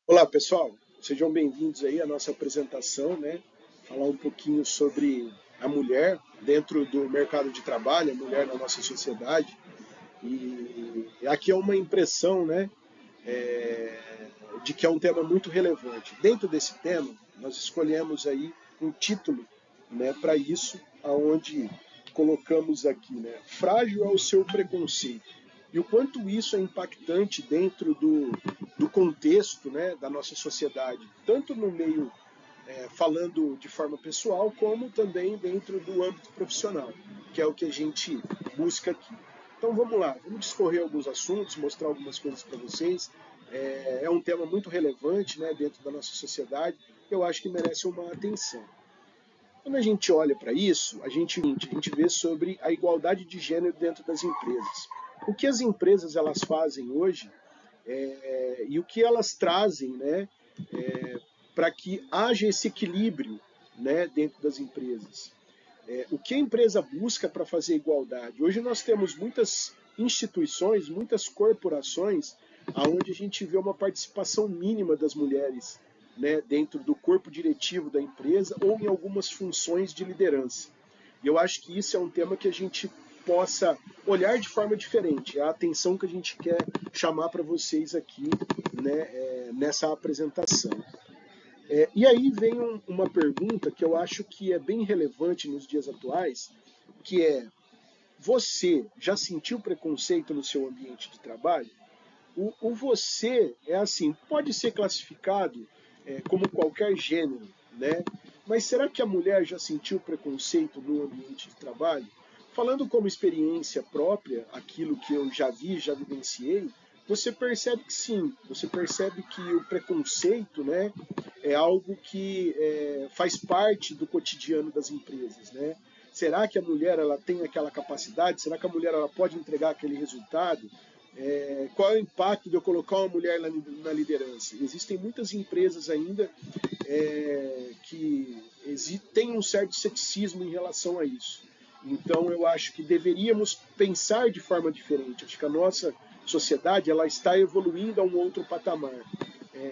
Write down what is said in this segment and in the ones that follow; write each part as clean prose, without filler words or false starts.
Olá, pessoal. Sejam bem-vindos aí à nossa apresentação, né? Falar um pouquinho sobre a mulher dentro do mercado de trabalho, a mulher na nossa sociedade. E aqui é uma impressão, né, de que é um tema muito relevante. Dentro desse tema, nós escolhemos aí um título, né, para isso, aonde colocamos aqui, né, frágil é o seu preconceito. E o quanto isso é impactante dentro do contexto, né, da nossa sociedade, tanto no meio falando de forma pessoal, como também dentro do âmbito profissional, que é o que a gente busca aqui. Então vamos lá, vamos discorrer alguns assuntos, mostrar algumas coisas para vocês. É um tema muito relevante, né, dentro da nossa sociedade, eu acho que merece uma atenção. Quando a gente olha para isso, a gente vê sobre a igualdade de gênero dentro das empresas. O que as empresas elas fazem hoje e o que elas trazem, né, para que haja esse equilíbrio, né, dentro das empresas. O que a empresa busca para fazer igualdade? Hoje nós temos muitas instituições, muitas corporações, aonde a gente vê uma participação mínima das mulheres, né, dentro do corpo diretivo da empresa ou em algumas funções de liderança. E eu acho que isso é um tema que a gente possa olhar de forma diferente. É a atenção que a gente quer chamar para vocês aqui, né, nessa apresentação. E aí vem uma pergunta que eu acho que é bem relevante nos dias atuais, que é: você já sentiu preconceito no seu ambiente de trabalho? O você é assim, pode ser classificado como qualquer gênero, né? Mas será que a mulher já sentiu preconceito no ambiente de trabalho? Falando como experiência própria, aquilo que eu já vi, já vivenciei, você percebe que sim, você percebe que o preconceito, né, é algo que faz parte do cotidiano das empresas, né? Será que a mulher ela tem aquela capacidade? Será que a mulher ela pode entregar aquele resultado? Qual é o impacto de eu colocar uma mulher na liderança? Existem muitas empresas ainda que têm um certo ceticismo em relação a isso. Então eu acho que deveríamos pensar de forma diferente. Acho que a nossa sociedade ela está evoluindo a um outro patamar.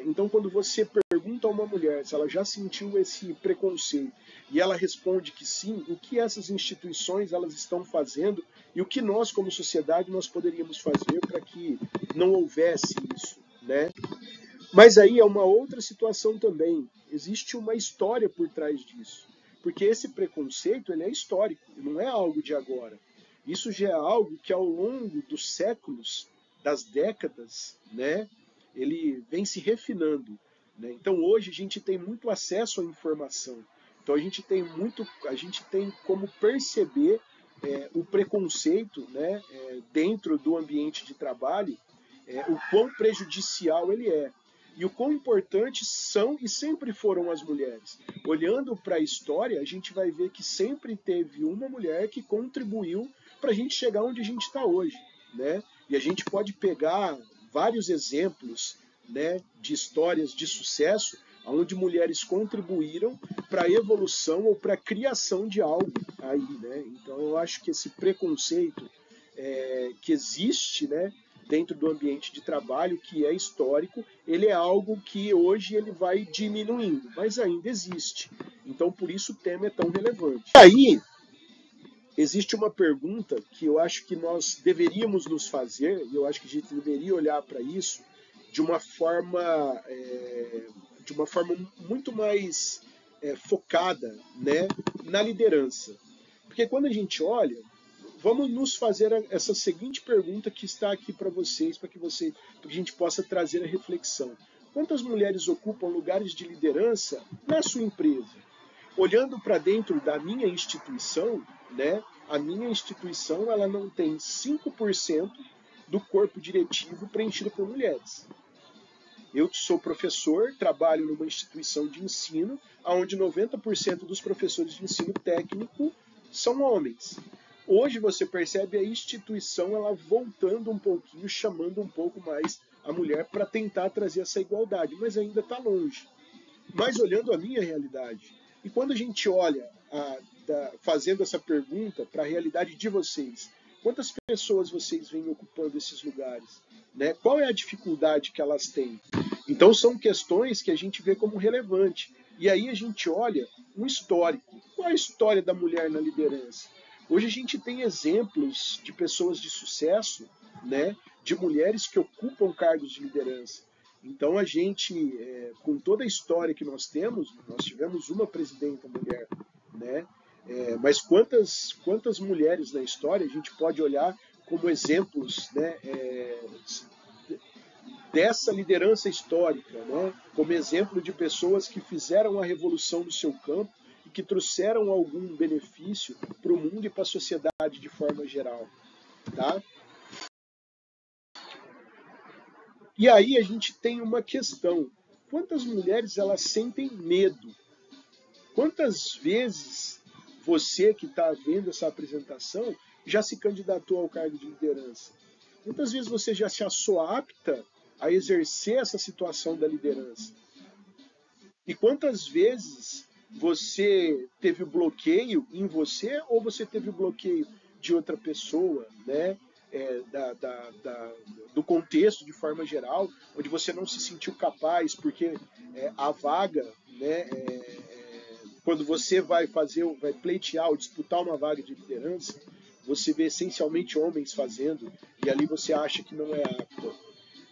Então quando você pergunta a uma mulher se ela já sentiu esse preconceito e ela responde que sim, o que essas instituições elas estão fazendo e o que nós como sociedade nós poderíamos fazer para que não houvesse isso, né? Mas aí é uma outra situação também. Existe uma história por trás disso. Porque esse preconceito ele é histórico, não é algo de agora. Isso já é algo que ao longo dos séculos, das décadas, né, ele vem se refinando. Né? Então hoje a gente tem muito acesso à informação. Então a gente tem como perceber o preconceito, né, dentro do ambiente de trabalho, o quão prejudicial ele é. E o quão importantes são e sempre foram as mulheres. Olhando para a história, a gente vai ver que sempre teve uma mulher que contribuiu para a gente chegar onde a gente está hoje. Né? E a gente pode pegar vários exemplos, né, de histórias de sucesso onde mulheres contribuíram para a evolução ou para a criação de algo aí. Né? Então eu acho que esse preconceito que existe, né, dentro do ambiente de trabalho, que é histórico, ele é algo que hoje ele vai diminuindo, mas ainda existe. Então, por isso o tema é tão relevante. Aí, existe uma pergunta que eu acho que nós deveríamos nos fazer, e eu acho que a gente deveria olhar para isso de uma forma, de uma forma muito mais focada, né, na liderança. Porque quando a gente olha, vamos nos fazer essa seguinte pergunta que está aqui para vocês, para que a gente possa trazer a reflexão. Quantas mulheres ocupam lugares de liderança na sua empresa? Olhando para dentro da minha instituição, né, a minha instituição ela não tem 5% do corpo diretivo preenchido por mulheres. Eu sou professor, trabalho numa instituição de ensino, onde 90% dos professores de ensino técnico são homens. Hoje você percebe a instituição ela voltando um pouquinho, chamando um pouco mais a mulher para tentar trazer essa igualdade, mas ainda está longe. Mas olhando a minha realidade, e quando a gente olha fazendo essa pergunta para a realidade de vocês, quantas pessoas vocês veem ocupando esses lugares? Né? Qual é a dificuldade que elas têm? Então são questões que a gente vê como relevante. E aí a gente olha um histórico. Qual é a história da mulher na liderança? Hoje a gente tem exemplos de pessoas de sucesso, né, de mulheres que ocupam cargos de liderança. Então a gente, com toda a história que nós temos, nós tivemos uma presidenta mulher, né? Mas quantas mulheres na história a gente pode olhar como exemplos, né, dessa liderança histórica, né, como exemplo de pessoas que fizeram a revolução no seu campo e que trouxeram algum benefício para o mundo e para a sociedade de forma geral, tá? E aí a gente tem uma questão: quantas mulheres elas sentem medo? Quantas vezes você que está vendo essa apresentação já se candidatou ao cargo de liderança? Quantas vezes você já se achou apta a exercer essa situação da liderança? E quantas vezes você teve bloqueio em você ou você teve bloqueio de outra pessoa, né? Do contexto de forma geral, onde você não se sentiu capaz, porque a vaga, né, quando você vai pleitear ou disputar uma vaga de liderança, você vê essencialmente homens fazendo, e ali você acha que não é apto.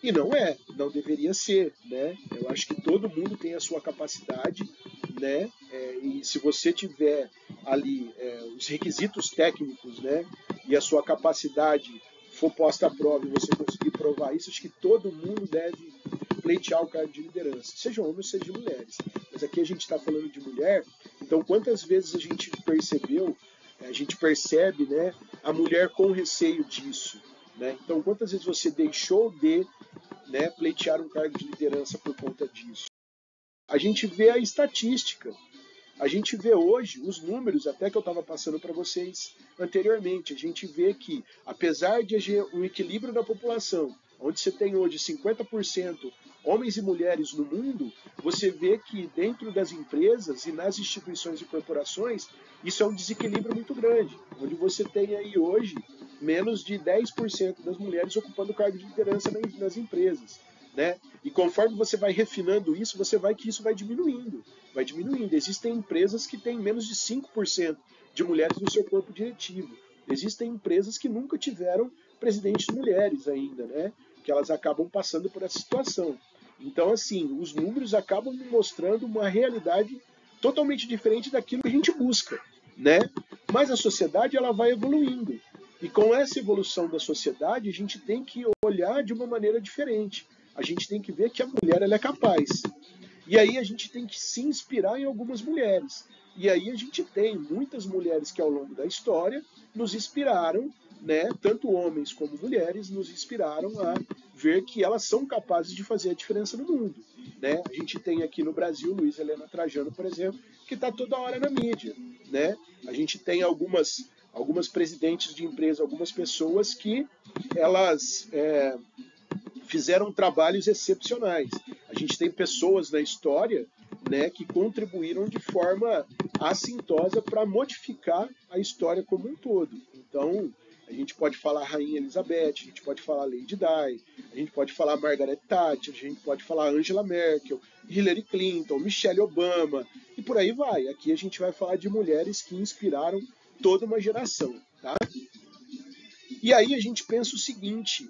E não é, não deveria ser, né? Eu acho que todo mundo tem a sua capacidade, né? E se você tiver ali os requisitos técnicos, né? E a sua capacidade for posta à prova e você conseguir provar isso, acho que todo mundo deve pleitear o cargo de liderança, seja homem ou seja mulheres. Mas aqui a gente está falando de mulher, então quantas vezes a gente percebe, né? A mulher com receio disso, né? Então quantas vezes você deixou de, né, pleitear um cargo de liderança por conta disso? A gente vê a estatística. A gente vê hoje os números, até que eu estava passando para vocês anteriormente. A gente vê que, apesar de haver um equilíbrio da população, onde você tem hoje 50% homens e mulheres no mundo, você vê que dentro das empresas e nas instituições e corporações, isso é um desequilíbrio muito grande, onde você tem aí hoje menos de 10% das mulheres ocupando cargo de liderança nas empresas. Né? E conforme você vai refinando isso, você vai que isso vai diminuindo. Vai diminuindo. Existem empresas que têm menos de 5% de mulheres no seu corpo diretivo. Existem empresas que nunca tiveram presidentes mulheres ainda, né? Que elas acabam passando por essa situação. Então, assim, os números acabam mostrando uma realidade totalmente diferente daquilo que a gente busca, né? Mas a sociedade ela vai evoluindo. E com essa evolução da sociedade, a gente tem que olhar de uma maneira diferente. A gente tem que ver que a mulher ela é capaz. E aí a gente tem que se inspirar em algumas mulheres. E aí a gente tem muitas mulheres que ao longo da história nos inspiraram, né, tanto homens como mulheres, nos inspiraram a ver que elas são capazes de fazer a diferença no mundo. Né? A gente tem aqui no Brasil Luiz Helena Trajano, por exemplo, que está toda hora na mídia. Né? A gente tem algumas presidentes de empresa, algumas pessoas que elas fizeram trabalhos excepcionais. A gente tem pessoas na história, né, que contribuíram de forma assintosa para modificar a história como um todo. Então, a gente pode falar Rainha Elizabeth, a gente pode falar Lady Di, a gente pode falar Margaret Thatcher, a gente pode falar Angela Merkel, Hillary Clinton, Michelle Obama, e por aí vai. Aqui a gente vai falar de mulheres que inspiraram toda uma geração. Tá? E aí a gente pensa o seguinte: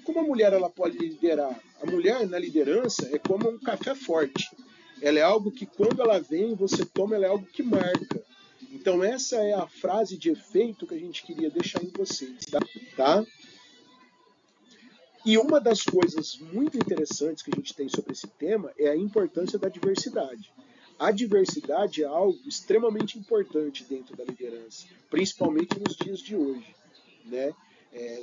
como a mulher ela pode liderar? A mulher na liderança é como um café forte. Ela é algo que quando ela vem, você toma, ela é algo que marca. Então essa é a frase de efeito que a gente queria deixar em vocês, tá? E uma das coisas muito interessantes que a gente tem sobre esse tema é a importância da diversidade. A diversidade é algo extremamente importante dentro da liderança, principalmente nos dias de hoje, né?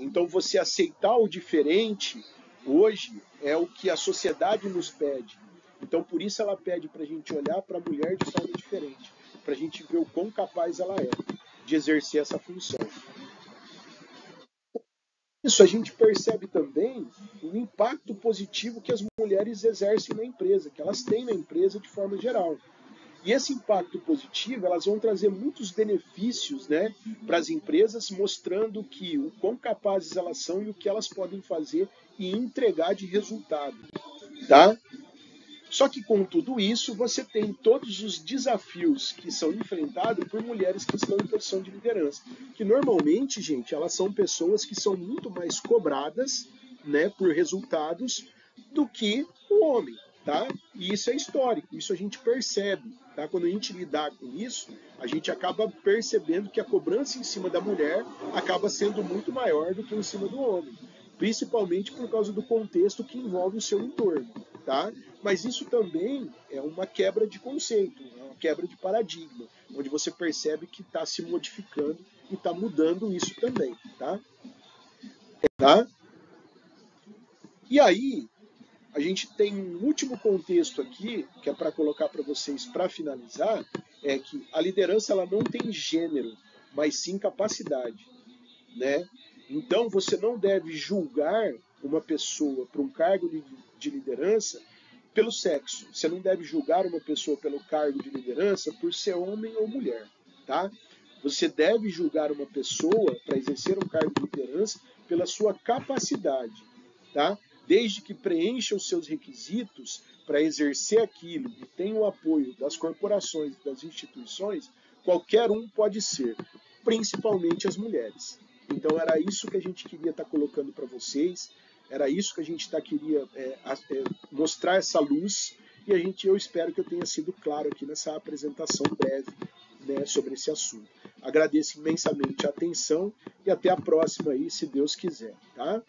Então você aceitar o diferente hoje é o que a sociedade nos pede. Então por isso ela pede para a gente olhar para a mulher de forma diferente, para a gente ver o quão capaz ela é de exercer essa função. Isso a gente percebe também o impacto positivo que as mulheres exercem na empresa, que elas têm na empresa de forma geral. E esse impacto positivo, elas vão trazer muitos benefícios, né, para as empresas, mostrando que o quão capazes elas são e o que elas podem fazer e entregar de resultado. tá? Só que com tudo isso, você tem todos os desafios que são enfrentados por mulheres que estão em posição de liderança. Que normalmente, gente, elas são pessoas que são muito mais cobradas, né, por resultados do que o homem, tá? E isso é histórico, isso a gente percebe, tá? Quando a gente lidar com isso, a gente acaba percebendo que a cobrança em cima da mulher acaba sendo muito maior do que em cima do homem, principalmente por causa do contexto que envolve o seu entorno, tá? Mas isso também é uma quebra de conceito, é uma quebra de paradigma, onde você percebe que está se modificando e está mudando isso também, tá? Tá? E aí, a gente tem um último contexto aqui, que é para colocar para vocês para finalizar, é que a liderança ela não tem gênero, mas sim capacidade, né? Então, você não deve julgar uma pessoa para um cargo de liderança pelo sexo. Você não deve julgar uma pessoa pelo cargo de liderança por ser homem ou mulher, tá? Você deve julgar uma pessoa para exercer um cargo de liderança pela sua capacidade, tá? Desde que preencha os seus requisitos para exercer aquilo e tenha o apoio das corporações e das instituições, qualquer um pode ser, principalmente as mulheres. Então era isso que a gente queria estar colocando para vocês. Era isso que a gente queria mostrar essa luz e eu espero que eu tenha sido claro aqui nessa apresentação breve, né, sobre esse assunto. Agradeço imensamente a atenção e até a próxima aí, se Deus quiser, tá?